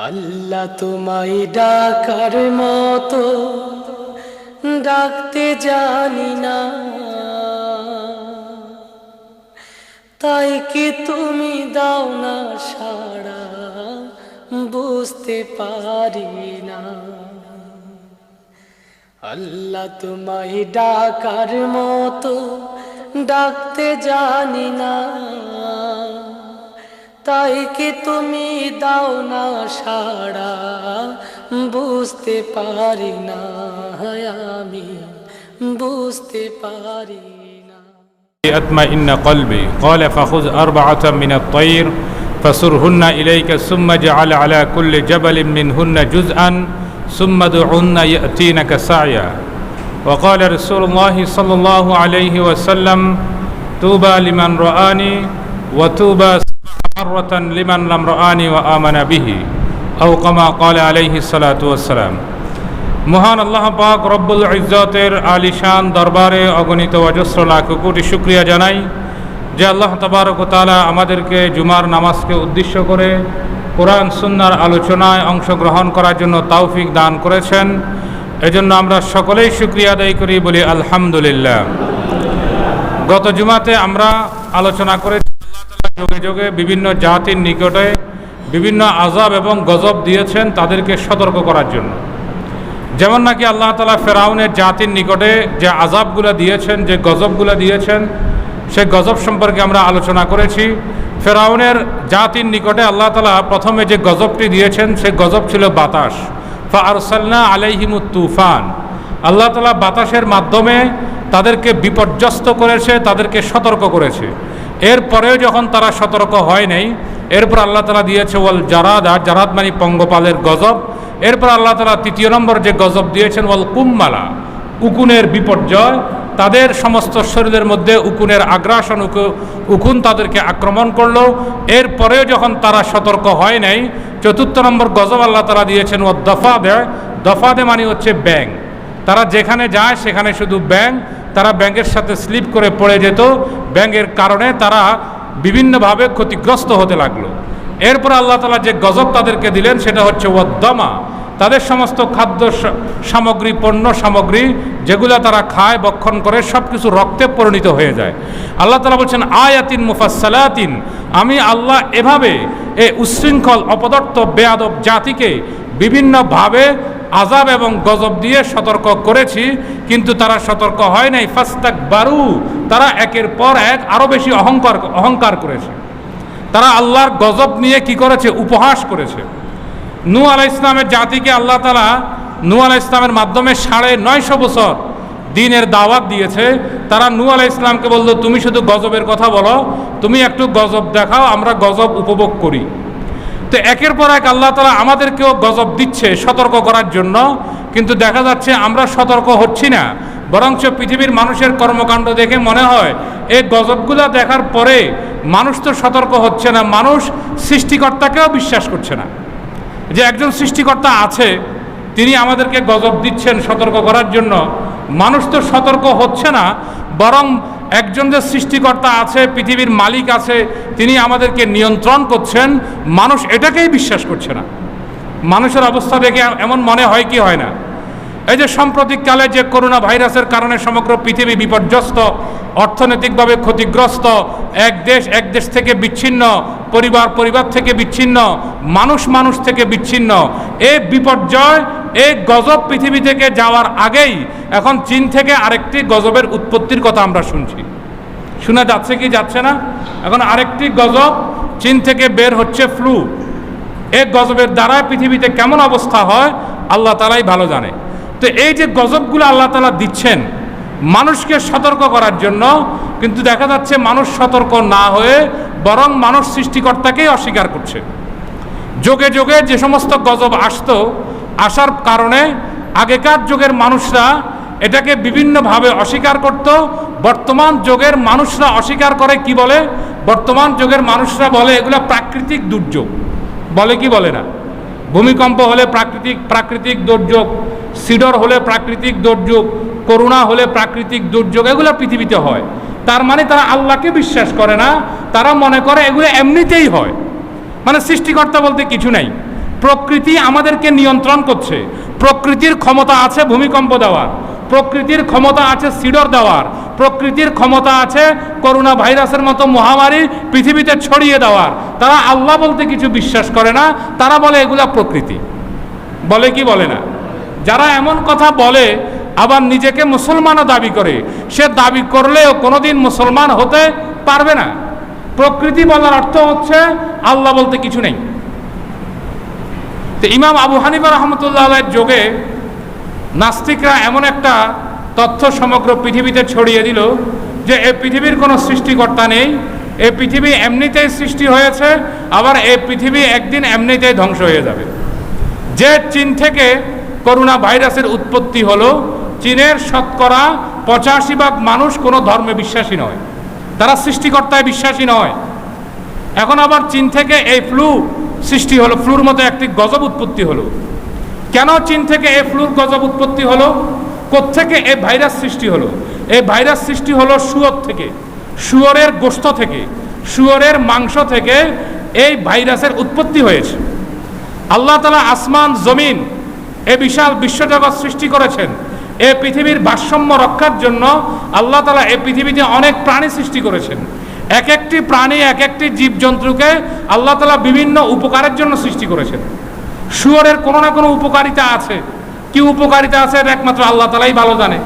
আল্লাহ তোমায় ডাকার মতো ডাকতে জানি না, তাই কি তুমি দাও না সাড়া বুঝতে পারি না। আল্লাহ তোমায় ডাকার মতো ডাকতে জানি না, তাই কি তুমি দাও না সাড়া বুঝতে পারি না, আমি বুঝতে পারি না। أطمئن قلبي قال فخذ أربعة من الطير فصرهن إليك ثم اجعل على كل جبل منهن جزءا ثم ادعهن يأتينك سعيا وقال رسول الله صلى الله عليه وسلم طوبى لمن رآني وطوبى مرة لمن لم رآني وآمن به أو كما قال عليه الصلاة والسلام। মহান আল্লাহ পাক রব্বুল ইজ্জতের আলিশান দরবারে অগণিত অজস্র লাখ কোটি শুকরিয়া জানাই যে আল্লাহ তাবারক ওয়া তাআলা আমাদেরকে জুমার নামাজকে উদ্দেশ্য করে কোরআন সুন্নাহর আলোচনায় অংশগ্রহণ করার জন্য তৌফিক দান করেছেন। এজন্য আমরা সকলেই শুকরিয়া আদায় করি, বলি আলহামদুলিল্লাহ। গত জুমাতে আমরা আলোচনা করেছি আল্লাহ তাআলা যোগে যোগে বিভিন্ন জাতির নিকটে বিভিন্ন আযাব এবং গজব দিয়েছেন তাদেরকে সতর্ক করার জন্য। যেমন নাকি আল্লাহ তাআলা ফেরাউনের জাতির নিকটে যে আযাবগুলো দিয়েছেন, যে গজবগুলো দিয়েছেন, সেই গজব সম্পর্কে আমরা আলোচনা করেছি। ফেরাউনের জাতির নিকটে আল্লাহ তাআলা প্রথমে যে গজবটি দিয়েছেন সে গজব ছিল বাতাস। ফাআরসালনা আলাইহিমুত তুফান। আল্লাহ তাআলা বাতাসের মাধ্যমে তাদেরকে বিপর্যস্ত করেছে, তাদেরকে সতর্ক করেছে। এরপরেও যখন তারা সতর্ক হয় নাই, এরপর আল্লাহ তাআলা দিয়েছে ওয়াল জারাদা, জারাদ মানে পঙ্গপালের গজব। এরপর আল্লাহ তাআলা তৃতীয় নম্বর যে গজব দিয়েছেন ওয়াল কুম্মালা, উকুনের বিপর্যয়। তাদের সমস্ত শরীরের মধ্যে উকুনের আগ্রাসন, উকুন তাদেরকে আক্রমণ করলো। এরপরেও যখন তারা সতর্ক হয় নাই, চতুর্থ নম্বর গজব আল্লাহ তাআলা দিয়েছেন ও দফাদে। দফাদে মানে হচ্ছে ব্যাং। তারা যেখানে যায় সেখানে শুধু ব্যাং, তারা ব্যাঙের সাথে স্লিপ করে পড়ে যেত। ব্যাঙের কারণে তারা বিভিন্নভাবে ক্ষতিগ্রস্ত হতে লাগলো। এরপর আল্লাহ তাআলা যে গজব তাদেরকে দিলেন সেটা হচ্ছে ওয়াদ্দামা। তাদের সমস্ত খাদ্য সামগ্রী, পণ্য সামগ্রী যেগুলো তারা খায়, বক্ষণ করে, সব কিছু রক্তে পরিণত হয়ে যায়। আল্লাহ তাআলা বলছেন আয়াতিন মুফাসসালাতিন, আমি আল্লাহ এভাবে এই উচ্ছৃঙ্খল অপদার্থ বেয়াদব জাতিকে বিভিন্নভাবে আযাব এবং গজব দিয়ে সতর্ক করেছি, কিন্তু তারা সতর্ক হয় নাই। ফাস্তাকবারু, তারা একের পর এক আরও বেশি অহংকার করেছে। তারা আল্লাহর গজব নিয়ে কি করেছে? উপহাস করেছে। নূহ আলাইহিস সালামের জাতিকে আল্লাহ তাআলা নূহ আলাইহিস সালামের মাধ্যমে 950 বছর দ্বীনের দাওয়াত দিয়েছে। তারা নূহ আলাইহিস সালামকে বলল, তুমি শুধু গজবের কথা বলো, তুমি একটু গজব দেখাও, আমরা গজব উপভোগ করি। তো একের পর এক আল্লাহ তাআলা আমাদেরকেও গজব দিচ্ছে সতর্ক করার জন্য, কিন্তু দেখা যাচ্ছে আমরা সতর্ক হচ্ছি না। বরঞ্চ পৃথিবীর মানুষের কর্মকাণ্ড দেখে মনে হয় এই গজবগুলো দেখার পরে মানুষ তো সতর্ক হচ্ছে না, মানুষ সৃষ্টিকর্তাকেও বিশ্বাস করছে না যে একজন সৃষ্টিকর্তা আছে, তিনি আমাদেরকে গজব দিচ্ছেন সতর্ক করার জন্য। মানুষ তো সতর্ক হচ্ছে না, বরং একজন যে সৃষ্টিকর্তা আছে, পৃথিবীর মালিক আছে, তিনি আমাদেরকে নিয়ন্ত্রণ করছেন, মানুষ এটাকেই বিশ্বাস করছে না। মানুষের অবস্থা দেখে এমন মনে হয় কি হয় না? এই যে সাম্প্রতিককালে যে করোনা ভাইরাসের কারণে সমগ্র পৃথিবী বিপর্যস্ত, অর্থনৈতিকভাবে ক্ষতিগ্রস্ত, এক দেশ থেকে বিচ্ছিন্ন, পরিবার থেকে বিচ্ছিন্ন, মানুষ থেকে বিচ্ছিন্ন, এই বিপর্যয়, এই গজব পৃথিবী থেকে যাওয়ার আগেই এখন চীন থেকে আরেকটি গজবের উৎপত্তির কথা আমরা শুনছি। শোনা যাচ্ছে কি যাচ্ছে না? এখন আরেকটি গজব চীন থেকে বের হচ্ছে, ফ্লু। এই গজবের দ্বারা পৃথিবীতে কেমন অবস্থা হয় আল্লাহ তাআলাই ভালো জানে। তো এই যে গজবগুলো আল্লাহ তাআলা দিচ্ছেন মানুষকে সতর্ক করার জন্য, কিন্তু দেখা যাচ্ছে মানুষ সতর্ক না হয়ে বরং মানুষ সৃষ্টিকর্তাকেই অস্বীকার করছে। যোগে যোগে যে সমস্ত গজব আসার কারণে আগেকার যুগের মানুষরা এটাকে বিভিন্নভাবে অস্বীকার করত। বর্তমান যুগের মানুষরা অস্বীকার করে কি বলে? বর্তমান যুগের মানুষরা বলে এগুলো প্রাকৃতিক দুর্যোগ। বলে কি বলে না? ভূমিকম্প হলে প্রাকৃতিক দুর্যোগ, সিডর হলে প্রাকৃতিক দুর্যোগ, করোনা হলে প্রাকৃতিক দুর্যোগ, এগুলো পৃথিবীতে হয়। তার মানে তারা আল্লাহকে বিশ্বাস করে না, তারা মনে করে এগুলো এমনিতেই হয়, মানে সৃষ্টিকর্তা বলতে কিছু নাই। প্রকৃতি আমাদেরকে নিয়ন্ত্রণ করছে। প্রকৃতির ক্ষমতা আছে ভূমিকম্প দেওয়ার, প্রকৃতির ক্ষমতা আছে সিডর দেওয়ার, প্রকৃতির ক্ষমতা আছে করোনা ভাইরাসের মতো মহামারী পৃথিবীতে ছড়িয়ে দেওয়ার। তারা আল্লাহ বলতে কিছু বিশ্বাস করে না, তারা বলে এগুলা প্রকৃতি। বলে কি বলে না? যারা এমন কথা বলে আবার নিজেকে মুসলমানও দাবি করে, সে দাবি করলেও কোনোদিন মুসলমান হতে পারবে না। প্রকৃতি বলার অর্থ হচ্ছে আল্লাহ বলতে কিছু নেই। তো ইমাম আবু হানিফা রহমতুল্লাহ আলাইহির যুগে নাস্তিকরা এমন একটা তথ্য সমগ্র পৃথিবীতে ছড়িয়ে দিল যে এই পৃথিবীর কোনো সৃষ্টিকর্তা নেই, এই পৃথিবী এমনিতেই সৃষ্টি হয়েছে, আবার এই পৃথিবী একদিন এমনিতেই ধ্বংস হয়ে যাবে। যে চীন থেকে করোনা ভাইরাসের উৎপত্তি হলো, চীনের শতকরা 85% মানুষ কোনো ধর্মে বিশ্বাসী নয়, তারা সৃষ্টিকর্তায় বিশ্বাসী নয়। এখন আবার চীন থেকে এই ফ্লু সৃষ্টি হলো, ফ্লুর মতো একটি গজব উৎপত্তি হলো। কেন চীন থেকে এই ফ্লুর গজব উৎপত্তি হলো? কোত্থেকে এই ভাইরাস সৃষ্টি হলো? এই ভাইরাস সৃষ্টি হলো শুয়োর থেকে, শুয়োরের গোশত থেকে, শুয়োরের মাংস থেকে এই ভাইরাসের উৎপত্তি হয়েছে। আল্লাহ তাআলা আসমান জমিন এ বিশাল বিশ্বজগৎ সৃষ্টি করেছেন। এই পৃথিবীর ভারসাম্য রক্ষার জন্য আল্লাহ তাআলা এই পৃথিবীতে অনেক প্রাণী সৃষ্টি করেছেন। এক একটি প্রাণী, এক একটি জীবজন্তুকে আল্লাহ তাআলা বিভিন্ন উপকারের জন্য সৃষ্টি করেছেন। শুয়োরের কোনো না কোনো উপকারিতা আছে। কি উপকারিতা আছে এটা একমাত্র আল্লাহ তাআলাই ভালো জানে।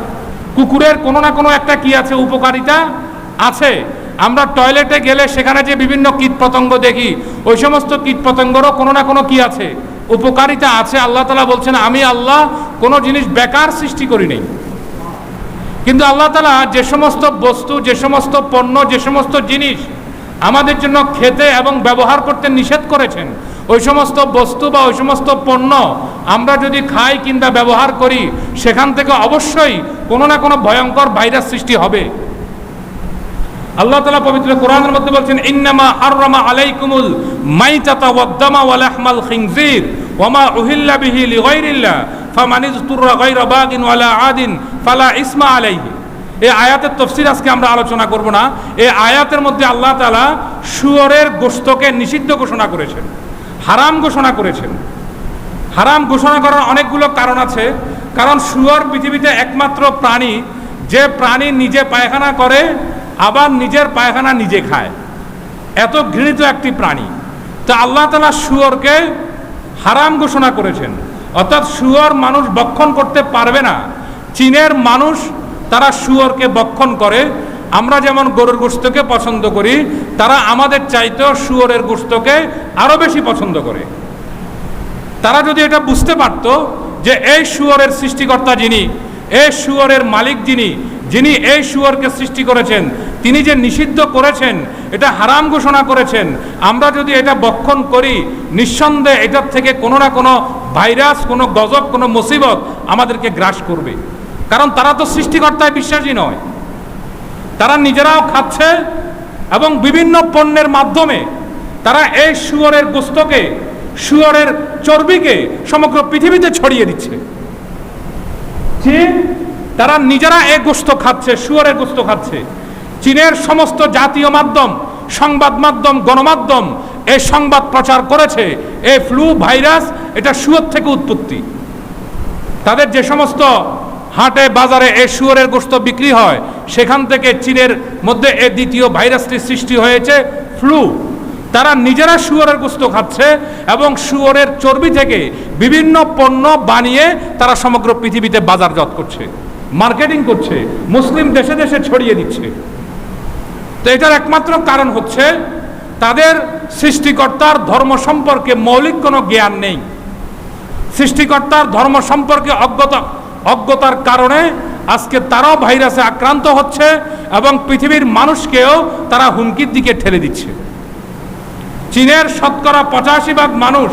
কুকুরের কোনো না কোনো একটা কি আছে, উপকারিতা আছে। আমরা টয়লেটে গেলে সেখানে যে বিভিন্ন কীটপতঙ্গ দেখি, ওই সমস্ত কীটপতঙ্গরও কোনো না কোনো কি আছে, উপকারিতা আছে। আল্লাহ তাআলা বলছেন আমি আল্লাহ কোনো জিনিস বেকার সৃষ্টি করি নাই। কিন্তু আল্লাহ তাআলা যে সমস্ত বস্তু, যে সমস্ত পণ্য, যে সমস্ত জিনিস আমাদের জন্য খেতে এবং ব্যবহার করতে নিষেধ করেছেন, ওই সমস্ত বস্তু বা ওই সমস্ত পণ্য আমরা যদি খাই কিংবা ব্যবহার করি, সেখান থেকে অবশ্যই কোনো না কোনো ভয়ঙ্কর ভাইরাস সৃষ্টি হবে। আল্লাহ তাআলা পবিত্র কোরআনের মধ্যে বলছেন ইন্নামা হাররামা আলাইকুমুল মাইতাতা ওয়াদ-দামা ওয়া লাহমাল খিনজির ওয়া মা উহিল্লা বিহি লিগাইরিল্লাহ ফামান ইযতুররা গায়রা বাগিন ওয়ালা আদিন ফালা ইসমা আলাইহি। এই আয়াতের তাফসীর আজকে আমরা আলোচনা করব না। এই আয়াতের মধ্যে আল্লাহ তাআলা শুয়োরের গোশতকে নিষিদ্ধ ঘোষণা করেছেন, হারাম ঘোষণা করেছেন। হারাম ঘোষণা করার অনেকগুলো কারণ আছে। কারণ শুয়োর পৃথিবীতে একমাত্র প্রাণী যে প্রাণী নিজে পায়খানা করে আবার নিজের পায়খানা নিজে খায়, এত ঘৃণিত একটি প্রাণী। তা আল্লাহ তাআলা শুয়োরকে হারাম ঘোষণা করেছেন, অর্থাৎ শুয়োর মানুষ ভক্ষণ করতে পারবে না। চীনের মানুষ তারা শুয়োরকে ভক্ষণ করে। আমরা যেমন গরুর গোশতকে পছন্দ করি, তারা আমাদের চাইতেও শুয়োরের গোশতকে আরও বেশি পছন্দ করে। তারা যদি এটা বুঝতে পারত যে এই শুয়োরের সৃষ্টিকর্তা যিনি, এই শুয়োরের মালিক যিনি, যিনি এই শুয়োরকে সৃষ্টি করেছেন, তিনি যে নিষিদ্ধ করেছেন, এটা হারাম ঘোষণা করেছেন, আমরা যদি এটা ভক্ষণ করি নিঃসন্দেহে এটার থেকে কোনো না কোনো ভাইরাস, কোনো গজব, কোনো মুসিবত আমাদেরকে গ্রাস করবে। কারণ তারা তো সৃষ্টিকর্তায় বিশ্বাসী নয়। তারা নিজেরাও খাচ্ছে এবং বিভিন্ন পণ্যের মাধ্যমে তারা এই শুয়োরের গোশতকে, শুয়োরের চর্বিকে সমগ্র পৃথিবীতে ছড়িয়ে দিচ্ছে। চীন তারা নিজেরা এই গোশত খাচ্ছে, শুয়োরের গোশত খাচ্ছে। চীনের সমস্ত জাতীয় মাধ্যম, সংবাদ মাধ্যম, গণমাধ্যম এই সংবাদ প্রচার করেছে এই ফ্লু ভাইরাস এটা শুয়োর থেকে উৎপত্তি। তাদের যে সমস্ত হাটে বাজারে এই শুয়োরের গোশত বিক্রি হয়, সেখান থেকে চীনের মধ্যে এই দ্বিতীয় ভাইরাসটি সৃষ্টি হয়েছে, ফ্লু। তারা নিজেরা শুয়োরের গোশত খাচ্ছে এবং শুয়োরের চর্বি থেকে বিভিন্ন পণ্য বানিয়ে তারা সমগ্র পৃথিবীতে বাজারজাত করছে, মার্কেটিং করছে, মুসলিম দেশে দেশে ছড়িয়ে দিচ্ছে। তো এটার একমাত্র কারণ হচ্ছে তাদের সৃষ্টিকর্তার ধর্ম সম্পর্কে মৌলিক কোনো জ্ঞান নেই। সৃষ্টিকর্তার ধর্ম সম্পর্কে অজ্ঞতার কারণে আজকে তারাও ভাইরাসে আক্রান্ত হচ্ছে এবং পৃথিবীর মানুষকেও তারা হুমকির দিকে ঠেলে দিচ্ছে। চীনের শতকরা 85% মানুষ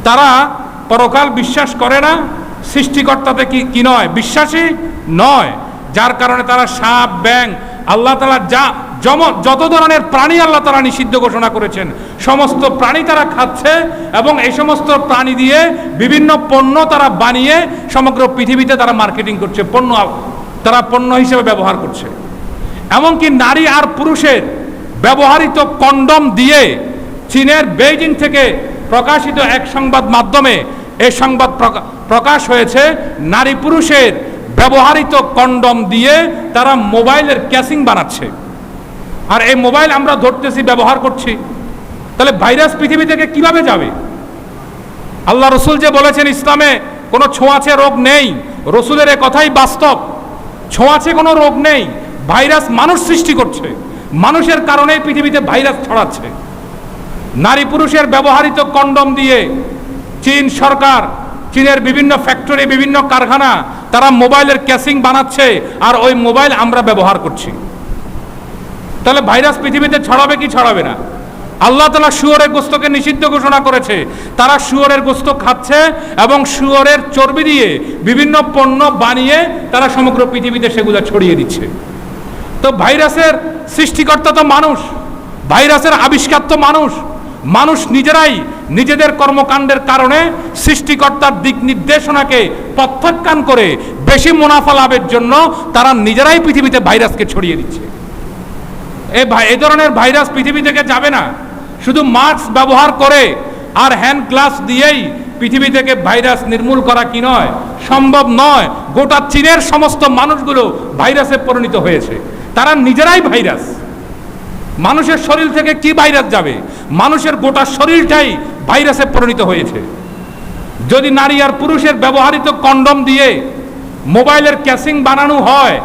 তারা পরকাল বিশ্বাস করে না, সৃষ্টিকর্তাতে কি নয়, বিশ্বাসী নয়। যার কারণে তারা সাপ, ব্যাঙ, আল্লাহ তাআলা যত ধরনের প্রাণী আল্লাহ তাআলা নিষিদ্ধ ঘোষণা করেছেন সমস্ত প্রাণী তারা খাচ্ছে এবং এই সমস্ত প্রাণী দিয়ে বিভিন্ন পণ্য তারা বানিয়ে সমগ্র পৃথিবীতে তারা মার্কেটিং করছে, তারা পণ্য হিসেবে ব্যবহার করছে। এমনকি নারী আর পুরুষের ব্যবহৃত কন্ডম দিয়ে চীনের বেইজিং থেকে প্রকাশিত এক সংবাদ মাধ্যমে এই সংবাদ প্রকাশ হয়েছে, নারী পুরুষের ব্যবহৃত কন্ডম দিয়ে তারা মোবাইলের ক্যাসিং বানাচ্ছে। আর এই মোবাইল আমরা ধরতেছি, ব্যবহার করছি, তাহলে ভাইরাস পৃথিবী থেকে কিভাবে যাবে? আল্লাহ রসুল যে বলেছেন ইসলামে কোনো ছোঁয়াচে রোগ নেই, রসুলের এ কথাই বাস্তব। ছোঁয়াচে কোনো রোগ নেই, ভাইরাস মানুষ সৃষ্টি করছে, মানুষের কারণেই পৃথিবীতে ভাইরাস ছড়াচ্ছে। নারী পুরুষের ব্যবহৃত কন্ডম দিয়ে চীন সরকার, চীনের বিভিন্ন ফ্যাক্টরি, বিভিন্ন কারখানা তারা মোবাইলের ক্যাসিং বানাচ্ছে, আর ওই মোবাইল আমরা ব্যবহার করছি। তাহলে ভাইরাস পৃথিবীতে ছড়াবে কি ছড়াবে না? আল্লাহ তাআলা শুয়োরের গোশতকে নিষিদ্ধ ঘোষণা করেছে, তারা শুয়োরের গোশত খাচ্ছে এবং শুয়োরের চর্বি দিয়ে বিভিন্ন পণ্য বানিয়ে তারা সমগ্র পৃথিবীতে সেগুলো ছড়িয়ে দিচ্ছে। তো ভাইরাসের সৃষ্টিকর্তা তো মানুষ, ভাইরাসের আবিষ্কার তো মানুষ। মানুষ নিজেরাই নিজেদের কর্মকাণ্ডের কারণে সৃষ্টিকর্তার দিক নির্দেশনাকে প্রত্যাখ্যান করে বেশি মুনাফা লাভের জন্য তারা নিজেরাই পৃথিবীতে ভাইরাসকে ছড়িয়ে দিচ্ছে। এই ধরনের ভাইরাস পৃথিবী থেকে যাবে না। শুধু মাস্ক ব্যবহার করে আর হ্যান্ড গ্লাভস দিয়েই পৃথিবী থেকে ভাইরাস নির্মূল করা কি নয়, সম্ভব নয়। গোটা চীনের সমস্ত মানুষগুলো ভাইরাসে পরিণত হয়েছে, তারা নিজেরাই ভাইরাস। মানুষের শরীর থেকে কি ভাইরাস যাবে? মানুষের গোটা শরীরটাই ভাইরাসে পরিণত হয়েছে। যদি নারী আর পুরুষের ব্যবহৃত কন্ডম দিয়ে মোবাইলের ক্যাসিং বানানো হয়,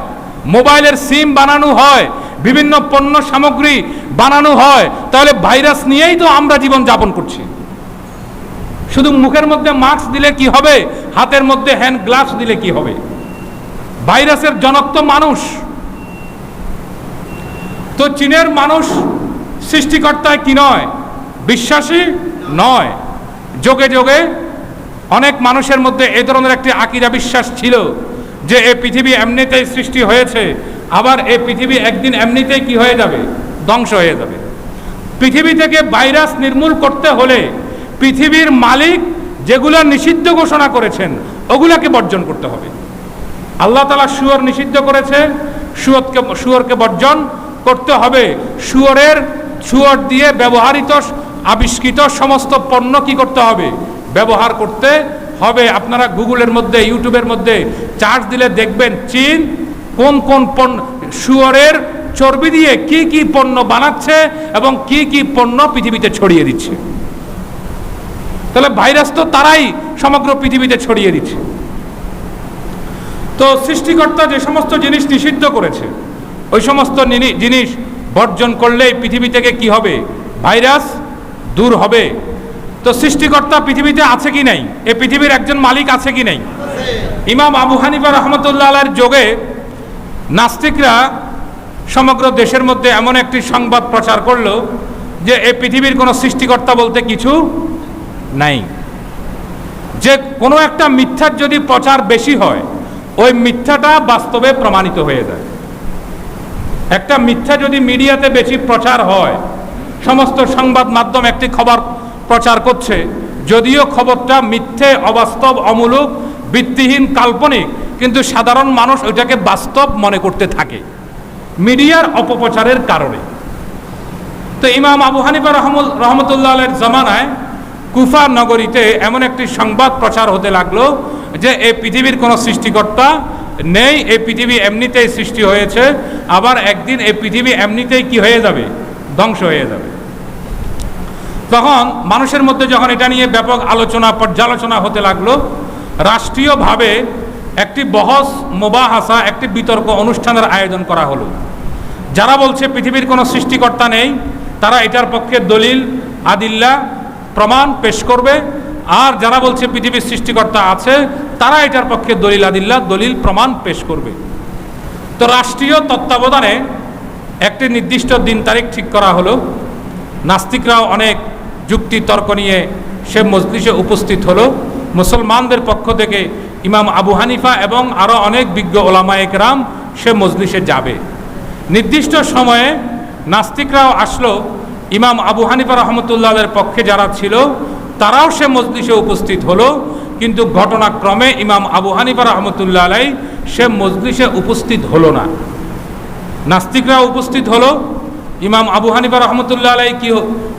মোবাইলের সিম বানানো হয়, বিভিন্ন পণ্য সামগ্রী বানানো হয়, তাহলে ভাইরাস নিয়েই তো আমরা জীবন যাপন করছি। শুধু মুখের মধ্যে মাস্ক দিলে কি হবে, হাতের মধ্যে হ্যান্ড গ্লাভস দিলে কি হবে? ভাইরাসের জনক তো মানুষ। তো চীনের মানুষ সৃষ্টিকর্তায় কি নয়, বিশ্বাসী নয়। যোগে যোগে অনেক মানুষের মধ্যে এই ধরনের একটি আকীদা বিশ্বাস ছিল যে এই পৃথিবী এমনিতেই সৃষ্টি হয়েছে, আবার এই পৃথিবী একদিন এমনিতেই কি হয়ে যাবে, ধ্বংস হয়ে যাবে। পৃথিবী থেকে ভাইরাস নির্মূল করতে হলে পৃথিবীর মালিক যেগুলো নিষিদ্ধ ঘোষণা করেছেন ওগুলাকে বর্জন করতে হবে। আল্লাহ তাআলা শুয়োর নিষিদ্ধ করেছে, শুয়োরকে বর্জন করতে হবে। শুয়োর দিয়ে ব্যবহৃত আবিষ্কৃত সমস্ত পণ্য কি করতে হবে, ব্যবহার করতে হবে। আপনারা গুগলের মধ্যে, ইউটিউবের মধ্যে চার্জ দিলে দেখবেন চীন কোন কোন পণ্য, শুয়োরের চর্বি দিয়ে কি কি পণ্য বানাচ্ছে এবং কি কি পণ্য পৃথিবীতে ছড়িয়ে দিচ্ছে। তাহলে ভাইরাস তো তারাই সমগ্র পৃথিবীতে ছড়িয়ে দিচ্ছে। তো সৃষ্টিকর্তা যে সমস্ত জিনিস নিষিদ্ধ করেছে ওই সমস্ত জিনিস বর্জন করলেই পৃথিবী থেকে কি হবে, ভাইরাস দূর হবে। তো সৃষ্টিকর্তা পৃথিবীতে আছে কি নাই, এই পৃথিবীর একজন মালিক আছে কি নাই? ইমাম আবু হানিফা রহমতুল্লাহ আলাইহির যুগে নাস্তিকরা সমগ্র দেশের মধ্যে এমন একটি সংবাদ প্রচার করলো যে এই পৃথিবীর কোনো সৃষ্টিকর্তা বলতে কিছু নাই। যে কোনো একটা মিথ্যার যদি প্রচার বেশি হয় ওই মিথ্যাটা বাস্তবে প্রমাণিত হয়ে যায়। একটা মিথ্যা যদি মিডিয়াতে বেশি প্রচার হয়, সমস্ত সংবাদ মাধ্যম একটি খবর প্রচার করছে, যদিও খবরটা মিথ্যে, অবাস্তব, অমূলক, ভিত্তিহীন, কাল্পনিক, কিন্তু সাধারণ মানুষ ওইটাকে বাস্তব মনে করতে থাকে মিডিয়ার অপপ্রচারের কারণে। তো ইমাম আবু হানিফা রহমতুল্লাহ আলাইহির জামানায় কুফা নগরীতে এমন একটি সংবাদ প্রচার হতে লাগলো যে এই পৃথিবীর কোনো সৃষ্টিকর্তা নেই, এই পৃথিবী এমনিতেই সৃষ্টি হয়েছে, আবার একদিন এই পৃথিবী এমনিতেই কি হয়ে যাবে, ধ্বংস হয়ে যাবে। তখন মানুষের মধ্যে যখন এটা নিয়ে ব্যাপক আলোচনা, পর্যালোচনা হতে লাগলো, রাষ্ট্রীয়ভাবে একটি বহস মুবাহাসা, একটি বিতর্ক অনুষ্ঠানের আয়োজন করা হলো। যারা বলছে পৃথিবীর কোনো সৃষ্টিকর্তা নেই তারা এটার পক্ষে দলিল, আদিল্লা, প্রমাণ পেশ করবে, আর যারা বলছে পৃথিবীর সৃষ্টিকর্তা আছে তারা এটার পক্ষে দলিল, আদিল্লা, দলিল, প্রমাণ পেশ করবে। তো রাষ্ট্রীয় তত্ত্বাবধানে একটি নির্দিষ্ট দিন তারিখ ঠিক করা হলো। নাস্তিকরাও অনেক যুক্তি তর্ক নিয়ে সে মজলিসে উপস্থিত হলো। মুসলমানদের পক্ষ থেকে ইমাম আবু হানিফা এবং আরও অনেক বিজ্ঞ ওলামায়ে কেরাম সে মজলিসে যাবে। নির্দিষ্ট সময়ে নাস্তিকরাও আসলো, ইমাম আবু হানিফা রহমতুল্লাহের পক্ষে যারা ছিল তারাও সে মজলিসে উপস্থিত হলো। কিন্তু ঘটনাক্রমে ইমাম আবু হানিফা রহমতুল্লাহ আলাই সে মজলিসে উপস্থিত হলো না। নাস্তিকরাও উপস্থিত হলো, ইমাম আবু হানিফা রহমতুল্লাহ আলাই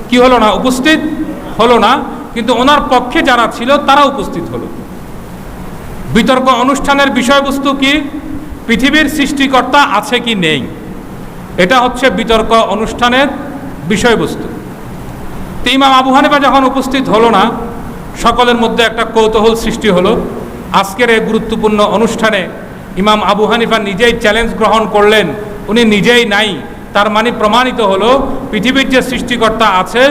কি হলো না, উপস্থিত হলো না। কিন্তু ওনার পক্ষে যারা ছিল তারা উপস্থিত হলো। বিতর্ক অনুষ্ঠানের বিষয়বস্তু কি? পৃথিবীর সৃষ্টিকর্তা আছে কি নেই, এটা হচ্ছে বিতর্ক অনুষ্ঠানের বিষয়বস্তু। তো ইমাম আবু হানিফা যখন উপস্থিত হলো না, সকলের মধ্যে একটা কৌতূহল সৃষ্টি হলো। আজকের এই গুরুত্বপূর্ণ অনুষ্ঠানে ইমাম আবু হানিফা নিজেই চ্যালেঞ্জ গ্রহণ করলেন, উনি নিজেই নাই, তার মানে প্রমাণিত হলো পৃথিবীর যে সৃষ্টিকর্তা আছে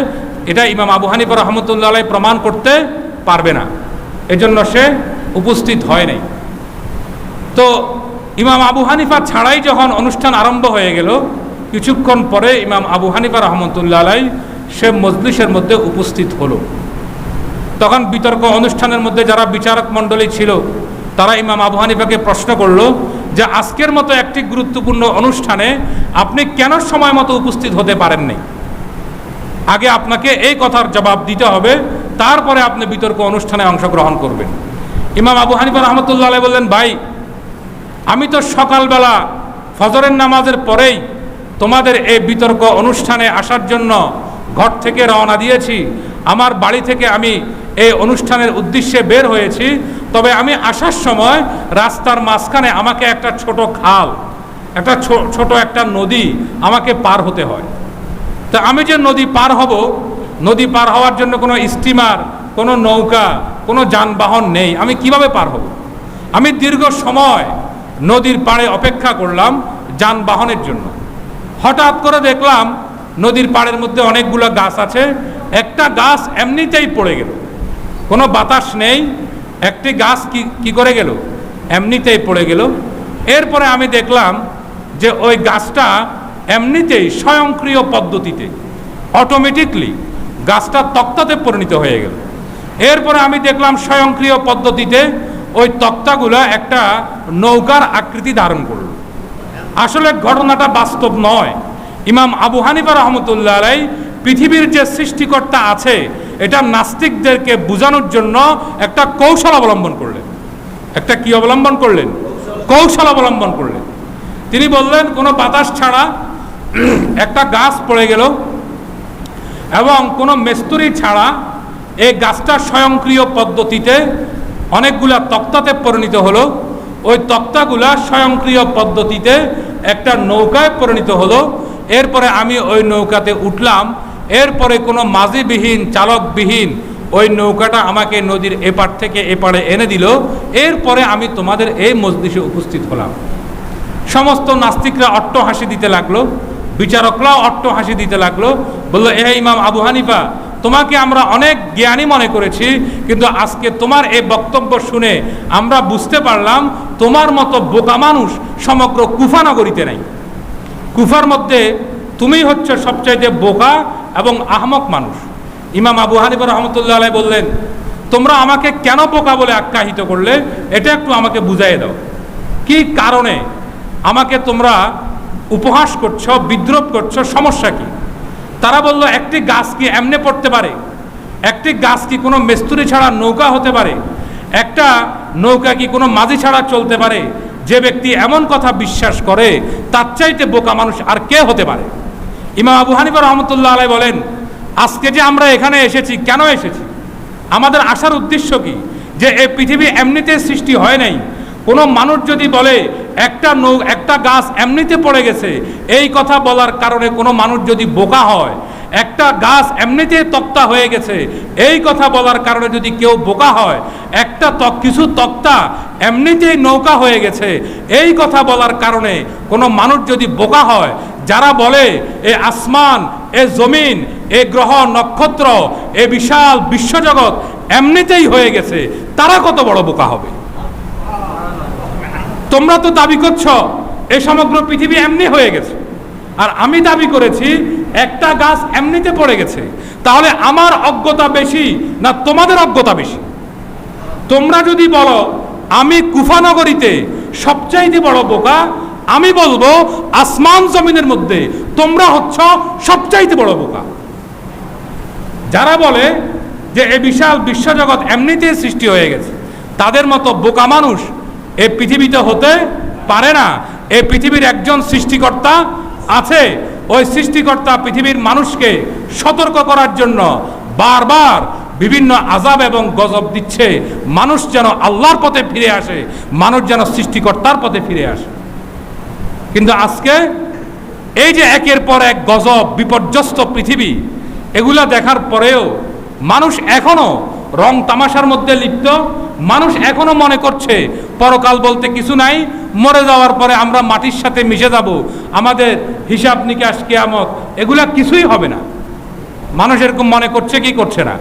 এটা ইমাম আবু হানিফা রহমতুল্লাহ আলাইহি প্রমাণ করতে পারবে না, এজন্য সে উপস্থিত হয় নাই। তো ইমাম আবু হানিফা ছাড়াই যখন অনুষ্ঠান আরম্ভ হয়ে গেল, কিছুক্ষণ পরে ইমাম আবু হানিফা রহমতুল্লাহ আলাইহি সে মজলিসের মধ্যে উপস্থিত হলো। তখন বিতর্ক অনুষ্ঠানের মধ্যে যারা বিচারক মণ্ডলী ছিল তারা ইমাম আবু হানিফাকে প্রশ্ন করলো যে আজকের মতো একটি গুরুত্বপূর্ণ অনুষ্ঠানে আপনি কেন সময় মতো উপস্থিত হতে পারেননি? আগে আপনাকে এই কথার জবাব দিতে হবে, তারপরে আপনি বিতর্ক অনুষ্ঠানে অংশগ্রহণ করবেন। ইমাম আবু হানিফা রহমতুল্লাহ আলাইহি বললেন, ভাই আমি তো সকালবেলা ফজরের নামাজের পরেই তোমাদের এই বিতর্ক অনুষ্ঠানে আসার জন্য ঘর থেকে রওনা দিয়েছি। আমার বাড়ি থেকে আমি এই অনুষ্ঠানের উদ্দেশ্যে বের হয়েছি, তবে আমি আসার সময় রাস্তার মাঝখানে আমাকে একটা ছোট খাল, একটা ছোট একটা নদী আমাকে পার হতে হয়। তা আমি যে নদী পার হব, নদী পার হওয়ার জন্য কোনো স্টিমার, কোনো নৌকা, কোনো যানবাহন নেই, আমি কিভাবে পার হব? আমি দীর্ঘ সময় নদীর পাড়ে অপেক্ষা করলাম যানবাহনের জন্য। হঠাৎ করে দেখলাম নদীর পাড়ের মধ্যে অনেকগুলো গাছ আছে, একটা গাছ এমনিতেই পড়ে গেল, কোনো বাতাস নেই, একটি গাছ কি করে গেল? এমনিতেই পড়ে গেল। এরপরে আমি দেখলাম যে ওই গাছটা এমনিতেই স্বয়ংক্রিয় পদ্ধতিতে অটোমেটিকলি গাছটা তক্তাতে পরিণত হয়ে গেল। এরপরে আমি দেখলাম স্বয়ংক্রিয় পদ্ধতিতে ওই তক্তাগুলো একটা নৌকার আকৃতি ধারণ করল। আসলে ঘটনাটা বাস্তব নয়। ইমাম আবু হানিফা রহমতুল্লাহ আলাইহি পৃথিবীর যে সৃষ্টিকর্তা আছে এটা নাস্তিকদেরকে বোঝানোর জন্য একটা কৌশল অবলম্বন করলেন। একটা কি অবলম্বন করলেন? কৌশল অবলম্বন করলেন। তিনি বললেন কোনো বাতাস ছাড়া একটা গাছ পড়ে গেল এবং কোনো মিস্ত্রি ছাড়া এই গাছটা স্বয়ংক্রিয় পদ্ধতিতে অনেকগুলা তক্তাতে পরিণত হলো। ওই তক্তাগুলা স্বয়ংক্রিয় পদ্ধতিতে একটা নৌকায় পরিণত হলো। এরপরে আমি ওই নৌকাতে উঠলাম। এরপরে কোনো মাঝিবিহীন, চালকবিহীন ওই নৌকাটা আমাকে নদীর এপার থেকে এপারে এনে দিল। এরপরে আমি তোমাদের এই মজলিসে উপস্থিত হলাম। সমস্ত নাস্তিকরা অট্টহাসি দিতে লাগলো, বিচারকরাও অট্টহাসি দিতে লাগলো। বললো, এ ইমাম আবু হানিফা, তোমাকে আমরা অনেক জ্ঞানী মনে করেছি, কিন্তু আজকে তোমার এই বক্তব্য শুনে আমরা বুঝতে পারলাম তোমার মতো বোকা মানুষ সমগ্র কুফা নগরীতে নাই। কুফার মধ্যে তুমি হচ্ছে সবচাইতে বোকা এবং আহমক মানুষ। ইমাম আবু হানিফা রহমতুল্লাহ আলাইহি বললেন, তোমরা আমাকে কেন বোকা বলে আখ্যায়িত করলে এটা একটু আমাকে বুঝাইয়ে দাও। কি কারণে আমাকে তোমরা উপহাস করছো, বিদ্রুপ করছো, সমস্যা কি? তারা বলল, একটি গাছ কি এমনি পড়তে পারে? একটি গাছ কি কোনো মিস্ত্রি ছাড়া নৌকা হতে পারে? একটা নৌকা কি কোনো মাঝি ছাড়া চলতে পারে? যে ব্যক্তি এমন কথা বিশ্বাস করে তার চাইতে বোকা মানুষ আর কে হতে পারে? ইমাম আবু হানিফা রহমতুল্লাহ আলাইহি বলেন, আজকে যে আমরা এখানে এসেছি, কেন এসেছি? আমাদের আসার উদ্দেশ্য কি? যে এই পৃথিবী এমনিতে সৃষ্টি হয় নাই। কোনো মানুষ যদি বলে একটা গাছ এমনিতে পড়ে গেছে, এই কথা বলার কারণে কোনো মানুষ যদি বোকা হয়, একটা গাছ এমনিতে তক্তা হয়ে গেছে এই কথা বলার কারণে যদি কেউ বোকা হয়, কিছু তক্তা এমনিতেই নৌকা হয়ে গেছে এই কথা বলার কারণে কোনো মানুষ যদি বোকা হয়, যারা বলে এ আসমান, এ জমিন, এ গ্রহ নক্ষত্র, এ বিশাল বিশ্বজগৎ এমনিতেই হয়ে গেছে, তারা কত বড় বোকা হবে? তোমরা তো দাবি করছো এই সমগ্র পৃথিবী এমনি হয়ে গেছে, আর আমি দাবি করেছি একটা গাছ এমনিতে পড়ে গেছে। তাহলে আমার অজ্ঞতা বেশি না তোমাদের অজ্ঞতা বেশি? তোমরা যদি বলো আমি কুফানগরীতে সবচাইতে বড় বোকা, আমি বলবো আসমান জমিনের মধ্যে তোমরা হচ্ছ সবচাইতে বড় বোকা। যারা বলে যে এই বিশাল বিশ্বজগৎ এমনিতে সৃষ্টি হয়ে গেছে, তাদের মতো বোকা মানুষ এই পৃথিবীতে হতে পারে না। এই পৃথিবীর একজন সৃষ্টিকর্তা আছে, ওই সৃষ্টিকর্তা পৃথিবীর মানুষকে সতর্ক করার জন্য বারবার বিভিন্ন আযাব এবং গজব দিচ্ছে, মানুষ যেন আল্লাহর পথে ফিরে আসে, মানুষ যেন সৃষ্টিকর্তার পথে ফিরে আসে। কিন্তু আজকে এই যে একের পর এক গজব, বিপর্যস্ত পৃথিবী, এগুলা দেখার পরেও মানুষ এখনো রং তামাশার মধ্যে লিপ্ত। মানুষ এখনো মনে করছে পরকাল বলতে কিছু নাই, মরে যাওয়ার পরে আমরা মাটির সাথে মিশে যাব, আমাদের হিসাব নিকাশ কিয়ামত এগুলা কিছুই হবে না। মানুষ এরকম মনে করছে কি করছে না?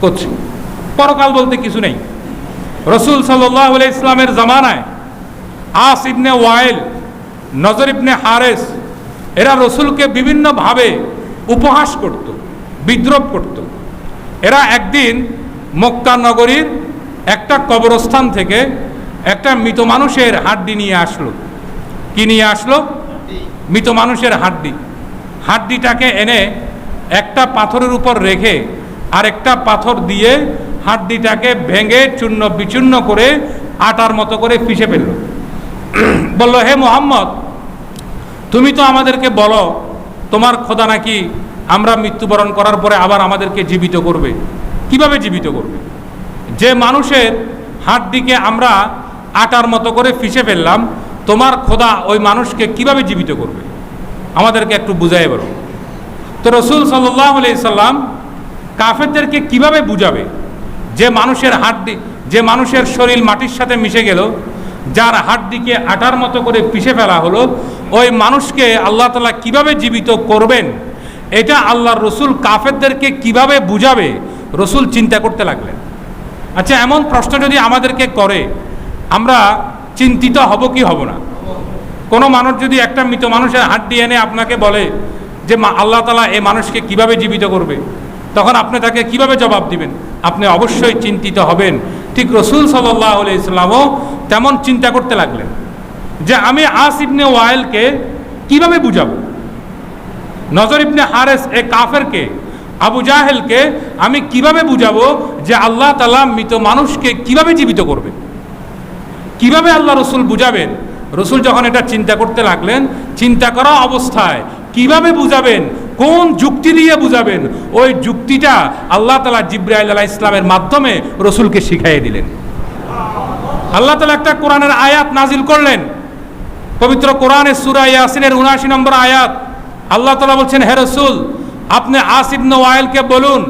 করছে। পরকাল বলতে কিছু নেই। রাসূল সাল্লাল্লাহু আলাইহি ইসলামের জামানায় আস ইবনে ওয়াইল, নজর ইবনে হারেস, এরা রসুলকে বিভিন্নভাবে উপহাস করত, বিদ্রূপ করত। এরা একদিন মক্কা নগরীর একটা কবরস্থান থেকে একটা মৃত মানুষের হাড্ডি নিয়ে আসলো। কি নিয়ে আসলো? মৃত মানুষের হাড্ডি। হাড্ডিটাকে এনে একটা পাথরের উপর রেখে আরেকটা পাথর দিয়ে হাড্ডিটাকে ভেঙে চূর্ণ বিচূর্ণ করে আটার মতো করে পিষে ফেলল। বলল, হে মুহাম্মদ, তুমি তো আমাদেরকে বলো তোমার খোদা নাকি আমরা মৃত্যুবরণ করার পরে আবার আমাদেরকে জীবিত করবে। কিভাবে জীবিত করবে? যে মানুষের হাড্ডিকে আমরা আটার মতো করে পিষে ফেললাম, তোমার খোদা ওই মানুষকে কিভাবে জীবিত করবে? আমাদেরকে একটু বুঝাই বলো। তো রাসূল সাল্লাল্লাহু আলাইহি সাল্লাম কাফেরদেরকে কিভাবে বুঝাবে যে মানুষের হাড্ডি, যে মানুষের শরীর মাটির সাথে মিশে গেল, যার হাড্ডিকে আটার মতো করে পিষে ফেলা হলো, ওই মানুষকে আল্লাহ তাআলা কিভাবে জীবিত করবেন, এটা আল্লাহর রসুল কাফেরদেরকে কিভাবে বুঝাবে, রসুল চিন্তা করতে লাগলেন। আচ্ছা, এমন প্রশ্ন যদি আমাদেরকে করে, আমরা চিন্তিত হব কি হব না? কোনো মানুষ যদি একটা মৃত মানুষের হাড্ডি এনে আপনাকে বলে যে আল্লাহ তাআলা এই মানুষকে কিভাবে জীবিত করবে, তখন আপনি তাকে কিভাবে জবাব দিবেন? আপনি অবশ্যই চিন্তিত হবেন। ঠিক রাসূল সাল্লাল্লাহু আলাইহি সাল্লামও তেমন চিন্তা করতে লাগলেন যে আমি আস ইবনে ওয়াইলকে কিভাবে বুঝাবো, নজর ইবনে হারেস এ কাফেরকে, আবু জাহেলকে আমি কিভাবে বুঝাবো যে আল্লাহ তাআলা মৃত মানুষকে কিভাবে জীবিত করবে? কিভাবে আল্লাহ রসুল বুঝাবেন? রসুল যখন এটা চিন্তা করতে লাগলেন, চিন্তা করা অবস্থায় কিভাবে বুঝাবেন, কোন যুক্তি দিয়ে বুঝাবেন, ওই যুক্তিটা আল্লাহ তাআলা জিবরাইল আলাইহিস সালামের মাধ্যমে রসুলকে শিখাইয়ে দিলেন। আল্লাহ তাআলা একটা কোরআনের আয়াত নাজিল করলেন, পবিত্র কোরআনের সূরা ইয়াসিনের ৭৯ নম্বর আয়াত। আল্লাহ তাআলা বলছেন, হে রাসূল, আপনি আস ইবনে ওয়াইলকে বলুন,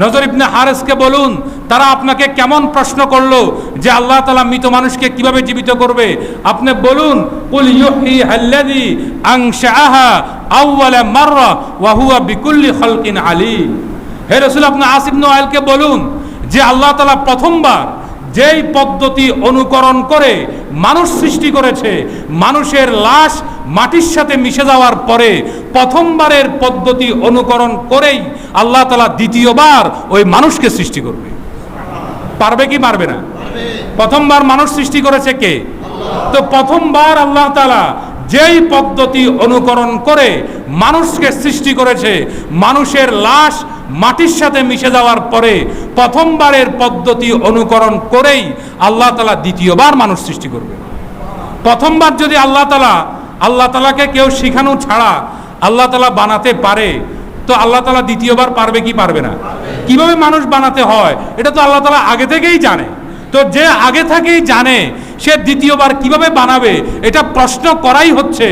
নজর ইবনে হারেসকে বলুন, তারা আপনাকে কেমন প্রশ্ন করলো যে আল্লাহ তাআলা মৃত মানুষকে কিভাবে জীবিত করবে, আপনি বলুন, কুল ইউহয়িহাল্লাযী আনশাআহা আউওয়ালা মাররা ওয়া হুয়া বিকুল্লি খালকিন আলীম। হে রাসূল, আপনি আস ইবনে ওয়াইলকে বলুন যে আল্লাহ তাআলা প্রথমবার যেই পদ্ধতি অনুকরণ করে মানুষ সৃষ্টি করেছে, মানুষের লাশ মাটির সাথে মিশে যাওয়ার পরে প্রথমবারের পদ্ধতি অনুকরণ করেই আল্লাহ তাআলা দ্বিতীয়বার ওই মানুষকে সৃষ্টি করবে। পারবে কি পারবে না? প্রথমবার মানুষ সৃষ্টি করেছে কে? তো প্রথমবার আল্লাহ তাআলা যেই পদ্ধতি অনুকরণ করে মানুষকে সৃষ্টি করেছে, মানুষের লাশ মাটির সাথে মিশে যাওয়ার পরে প্রথমবারের পদ্ধতি অনুকরণ করেই আল্লাহ তাআলা দ্বিতীয়বার মানুষ সৃষ্টি করবে। প্রথমবার যদি আল্লাহ তাআলাকে কেউ শিখানো ছাড়া আল্লাহ তাআলা বানাতে পারে, তো আল্লাহ তাআলা দ্বিতীয়বার পারবে কি পারবে না? কিভাবে মানুষ বানাতে হয় এটা তো আল্লাহ তাআলা আগে থেকেই জানে। তো যে আগে থেকেই জানে, সে দ্বিতীয়বার কিভাবে বানাবে, এটা প্রশ্ন করাই হচ্ছে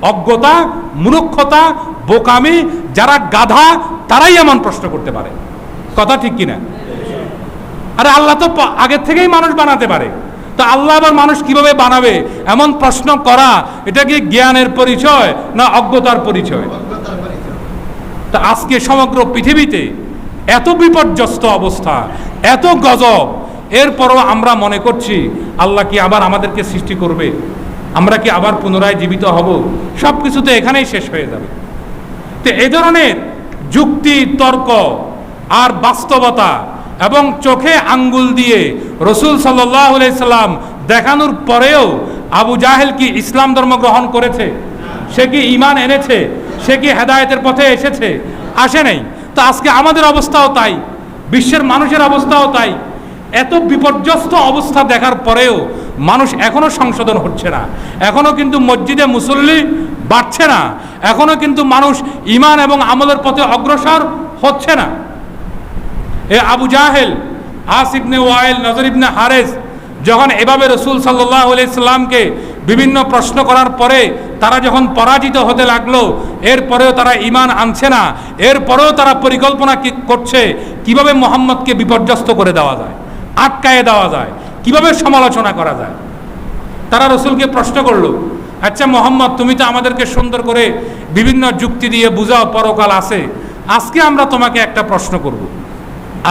অজ্ঞতা, মূর্খতা, বোকামি। যারা গাধা তারাই এমন প্রশ্ন করতে পারে। কথা ঠিক কিনা? আরে আল্লাহ তো আগে থেকেই মানুষ বানাতে পারে, তো আল্লাহ আবার মানুষ কিভাবে বানাবে, এমন প্রশ্ন করা, এটা কি জ্ঞানের পরিচয় না অজ্ঞতার পরিচয়? তা আজকে সমগ্র পৃথিবীতে এত বিপর্যস্ত অবস্থা, এত গজব, এরপরও আমরা মনে করছি আল্লাহ কি আবার আমাদেরকে সৃষ্টি করবে, আমরা কি আবার পুনরায় জীবিত হব? সব কিছু তো এখানেই শেষ হয়ে যাবে। তো এই ধরনের যুক্তি, তর্ক আর বাস্তবতা এবং চোখে আঙ্গুল দিয়ে রাসূল সাল্লাল্লাহু আলাইহি সাল্লাম দেখানোর পরেও আবু জাহেল কি ইসলাম ধর্ম গ্রহণ করেছে? সে কি ঈমান এনেছে? সে কি হেদায়েতের পথে এসেছে? আসে নাই। তো আজকে আমাদের অবস্থাও তাই, বিশ্বের মানুষের অবস্থাও তাই। এত বিপর্যস্ত অবস্থা দেখার পরেও মানুষ এখনো সংশোধন হচ্ছে না, এখনো কিন্তু মসজিদে মুসল্লি বাড়ছে না, এখনো কিন্তু মানুষ ঈমান এবং আমলের পথে অগ্রসর হচ্ছে না। এ আবু জাহেল, আস ইবনে ওয়াইল, নজর ইবনে হারেস যখন এভাবে রসুল সাল্লাল্লাহু আলাইহি সাল্লামকে বিভিন্ন প্রশ্ন করার পরে তারা যখন পরাজিত হতে লাগলো, এরপরেও তারা ঈমান আনছে না, এরপরেও তারা পরিকল্পনা করছে কিভাবে মুহাম্মদকে বিপর্যস্ত করে দেওয়া যায়, আটকায়ে দেওয়া যায়, কিভাবে সমালোচনা করা যায়। তারা রসুলকে প্রশ্ন করলো, আচ্ছা মুহাম্মদ, তুমি তো আমাদেরকে সুন্দর করে বিভিন্ন যুক্তি দিয়ে বুঝাও পরকাল আছে, আজকে আমরা তোমাকে একটা প্রশ্ন করব।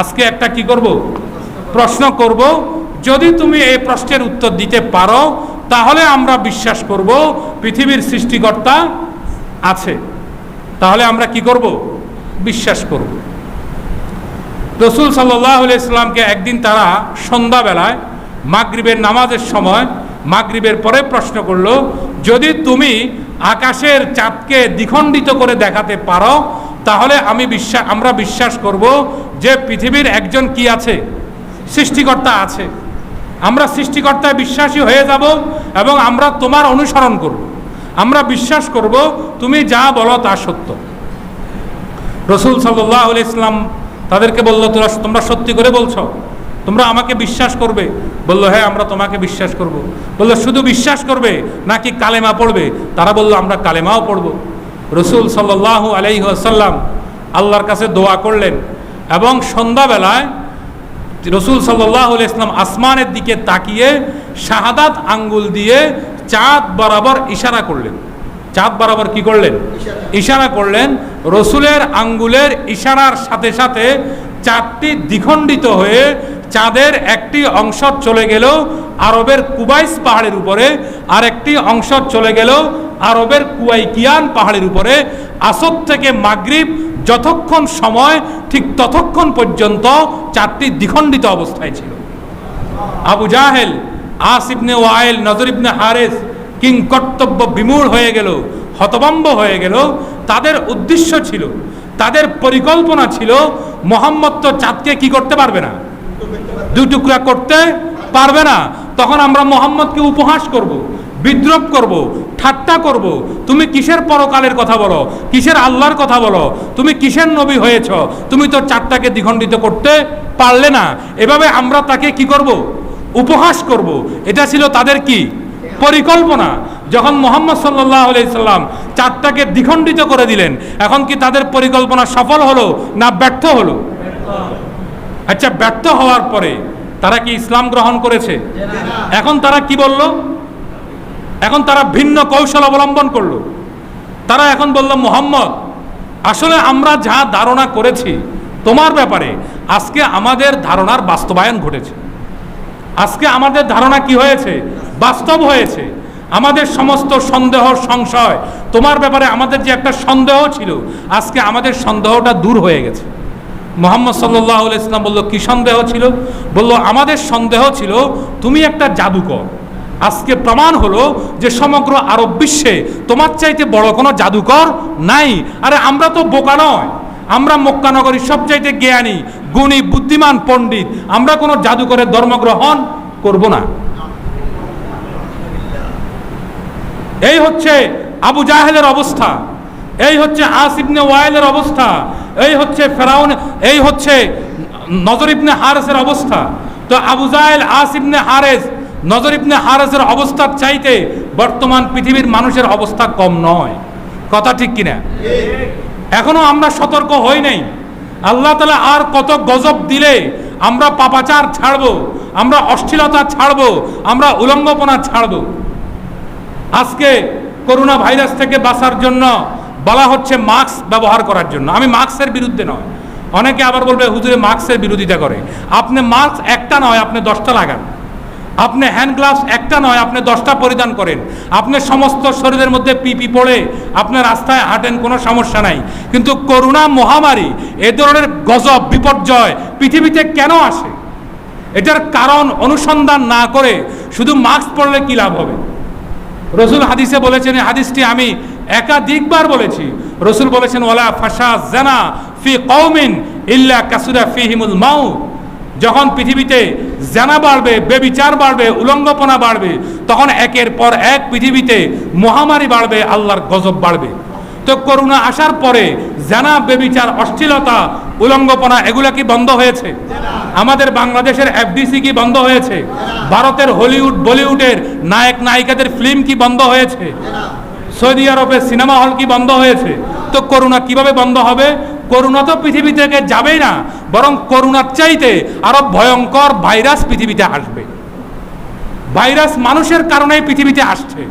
আজকে একটা কি করব? প্রশ্ন করব। যদি তুমি এই প্রশ্নের উত্তর দিতে পারো তাহলে আমরা বিশ্বাস করব পৃথিবীর সৃষ্টিকর্তা আছে, তাহলে আমরা কি করব? বিশ্বাস করব। রসুল সাল্লাল্লাহু আলাইহি সাল্লামকে একদিন তারা সন্ধ্যাবেলায় মাগরিবের নামাজের সময়, মাগরিবের পরে প্রশ্ন করলো, যদি তুমি আকাশের চাঁদকে দ্বিখণ্ডিত করে দেখাতে পারো তাহলে আমরা বিশ্বাস করব যে পৃথিবীর একজন কি আছে? সৃষ্টিকর্তা আছে। আমরা সৃষ্টিকর্তায় বিশ্বাসী হয়ে যাব এবং আমরা তোমার অনুসরণ করব। আমরা বিশ্বাস করব তুমি যা বলো তা সত্য। রসুল সাল্লাল্লাহু আলাইহি সাল্লাম তাদেরকে বলল, তোমরা সত্যি করে বলছো? তোমরা আমাকে বিশ্বাস করবে? বলল, হ্যাঁ আমরা তোমাকে বিশ্বাস করব। বলল, শুধু বিশ্বাস করবে নাকি কালেমা পড়বে? তারা বলল, আমরা কালেমাও পড়ব। রসুল সাল্লাল্লাহু আলাইহি ওয়াসাল্লাম আল্লাহর কাছে দোয়া করলেন এবং সন্ধ্যাবেলায় রসুল সাল্লাল্লাহু আলাইহি ওয়াসাল্লাম আসমানের দিকে তাকিয়ে শাহাদাত আঙ্গুল দিয়ে চাঁদ বরাবর ইশারা করলেন। চাঁদ বরাবর কি করলেন? ইশারা করলেন। রসুলের আঙ্গুলের ইশারার সাথে সাথে চাঁদটি দ্বিখণ্ডিত হয়ে চাঁদের একটি অংশ চলে গেল আরবের কুবাইস পাহাড়ের উপরে, আর একটি অংশ চলে গেল আরবের কুয়াইকিয়ান পাহাড়ের উপরে। আসর থেকে মাগরিব যতক্ষণ সময়, ঠিক ততক্ষণ পর্যন্ত চাঁদটি দ্বিখণ্ডিত অবস্থায় ছিল। আবু জাহেল, আস ইবনে ওয়াইল, নজর ইবনে হারেস কিং কর্তব্য বিমূঢ় হয়ে গেল, হতভম্ব হয়ে গেল। তাদের উদ্দেশ্য ছিল, তাদের পরিকল্পনা ছিল, মুহাম্মদ তো চাঁদকে কি করতে পারবে না, দুই টুকরা করতে পারবে না। তখন আমরা মুহাম্মদকে উপহাস করব, বিদ্রূপ করব, ঠাট্টা করব। তুমি কিসের পরকালের কথা বলো, কিসের আল্লাহর কথা বলো, তুমি কিসের নবী হয়েছ, তুমি তো চাঁদটাকে দ্বিখণ্ডিত করতে পারলে না। এভাবে আমরা তাকে কি করব? উপহাস করব। এটা ছিল তাদের কি পরিকল্পনা। যখন মুহাম্মদ সাল্লাল্লাহু আলাইহি সাল্লাম চাঁদটাকে দ্বিখণ্ডিত করে দিলেন, এখন কি তাদের পরিকল্পনা সফল হলো না ব্যর্থ হলো? আচ্ছা, ব্যর্থ হওয়ার পরে তারা কি ইসলাম গ্রহণ করেছে? এখন তারা কি বলল? এখন তারা ভিন্ন কৌশল অবলম্বন করলো। তারা এখন বলল, মুহাম্মদ, আসলে আমরা যা ধারণা করেছি তোমার ব্যাপারে, আজকে আমাদের ধারণার বাস্তবায়ন ঘটেছে। আজকে আমাদের ধারণা কি হয়েছে? বাস্তব হয়েছে। আমাদের সমস্ত সন্দেহ, সংশয়, তোমার ব্যাপারে আমাদের যে একটা সন্দেহ ছিল, আজকে আমাদের সন্দেহটা দূর হয়ে গেছে। মুহাম্মদ সাল্লাল্লাহু আলাইহি সাল্লাম বলল, কি সন্দেহ ছিল? বলল, আমাদের সন্দেহ ছিল তুমি একটা জাদুকর। আজকে প্রমাণ হলো যে সমগ্র আরব বিশ্বে তোমার চাইতে বড় কোনো জাদুকর নাই। আরে আমরা তো বোকা নয়, আমরা মক্কা নগরীর সবচাইতে জ্ঞানী, গুণী, বুদ্ধিমান পণ্ডিত। আমরা কোনো জাদুকরের ধর্মগ্রহণ করব না। এই হচ্ছে আবু জাহেলের অবস্থা, এই হচ্ছে আস ইবনে ওয়াইলের অবস্থা, এই হচ্ছে ফেরাউন, এই হচ্ছে নজর ইবনে হারেসের অবস্থা। তো আবু জাহেল, আস ইবনে হারেস, নজর ইবনে হারেসের অবস্থার চাইতে বর্তমান পৃথিবীর মানুষের অবস্থা কম নয়। কথা ঠিক কিনা? এখনো আমরা সতর্ক হই নাই। আল্লাহ তাআলা আর কত গজব দিলে আমরা পাপাচার ছাড়বো, আমরা অশ্লীলতা ছাড়বো, আমরা উলঙ্গপনা ছাড়বো। আজকে করোনা ভাইরাস থেকে বাঁচার জন্য বলা হচ্ছে মাস্ক ব্যবহার করার জন্য। আমি মাস্কের বিরুদ্ধে নয়। অনেকে আবার বলবে হুজুরে মাস্কের বিরোধিতা করে। আপনি মাস্ক একটা নয়, আপনি 10টা লাগান। আপনি হ্যান্ড গ্লাভস একটা নয়, আপনি 10টা পরিধান করেন। আপনি সমস্ত শরীরের মধ্যে পিপি পরে আপনি রাস্তায় হাঁটেন, কোনো সমস্যা নাই। কিন্তু করোনা মহামারী, এ ধরনের গজব, বিপর্যয় পৃথিবীতে কেন আসে? এটার কারণ অনুসন্ধান না করে শুধু মাস্ক পরলে কি লাভ হবে? রসুল হাদিসে বলেছেন, হাদিসটি আমি একাধিকবার বলেছি। রসুল বলেছেন, ওয়ালা ফাশা জানা ফি কওমিন ইল্লা কাসুরা ফিহিমুল মাউত। যখন পৃথিবীতে জানা বাড়বে, বেবিচার বাড়বে, উলঙ্গপনা বাড়বে, তখন একের পর এক পৃথিবীতে মহামারী বাড়বে, আল্লাহর গজব বাড়বে। তো করোনা আসার পরে জানা, বেবিচার, অশ্লীলতা, উলঙ্গপনা এগুলা কি বন্ধ হয়েছে? আমাদের বাংলাদেশের এফডিসি কি বন্ধ হয়েছে? ভারতের হলিউড বলিউডের নায়ক নায়িকাদের ফিল্ম কি বন্ধ হয়েছে? সৌদি আরবের সিনেমা হল কি বন্ধ হয়েছে? তো করোনা কিভাবে বন্ধ হবে? করোনা তো পৃথিবী থেকে যাবেই না, বরং করোনার চাইতে আরো ভয়ঙ্কর ভাইরাস পৃথিবীতে আসবে। ভাইরাস মানুষের কারণেই পৃথিবীতে আসছে,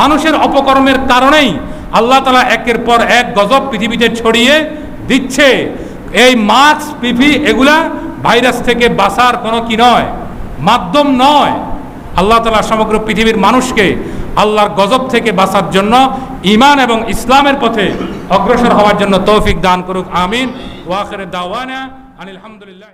মানুষের অপকর্মের কারণেই আল্লাহ তাআলা একের পর এক গজব পৃথিবীতে ছড়িয়ে দিচ্ছে। এই মাস্ক, পিপি এগুলা ভাইরাস থেকে বাঁচার কোনো কি নয়, মাধ্যম নয়। আল্লাহ তাআলা সমগ্র পৃথিবীর মানুষকে আল্লাহর গজব থেকে বাঁচার জন্য ঈমান এবং ইসলামের পথে অগ্রসর হওয়ার জন্য তৌফিক দান করুক, আমিন। ওয়া আখিরু দাওয়ানা আনিল হামদুলিল্লাহ।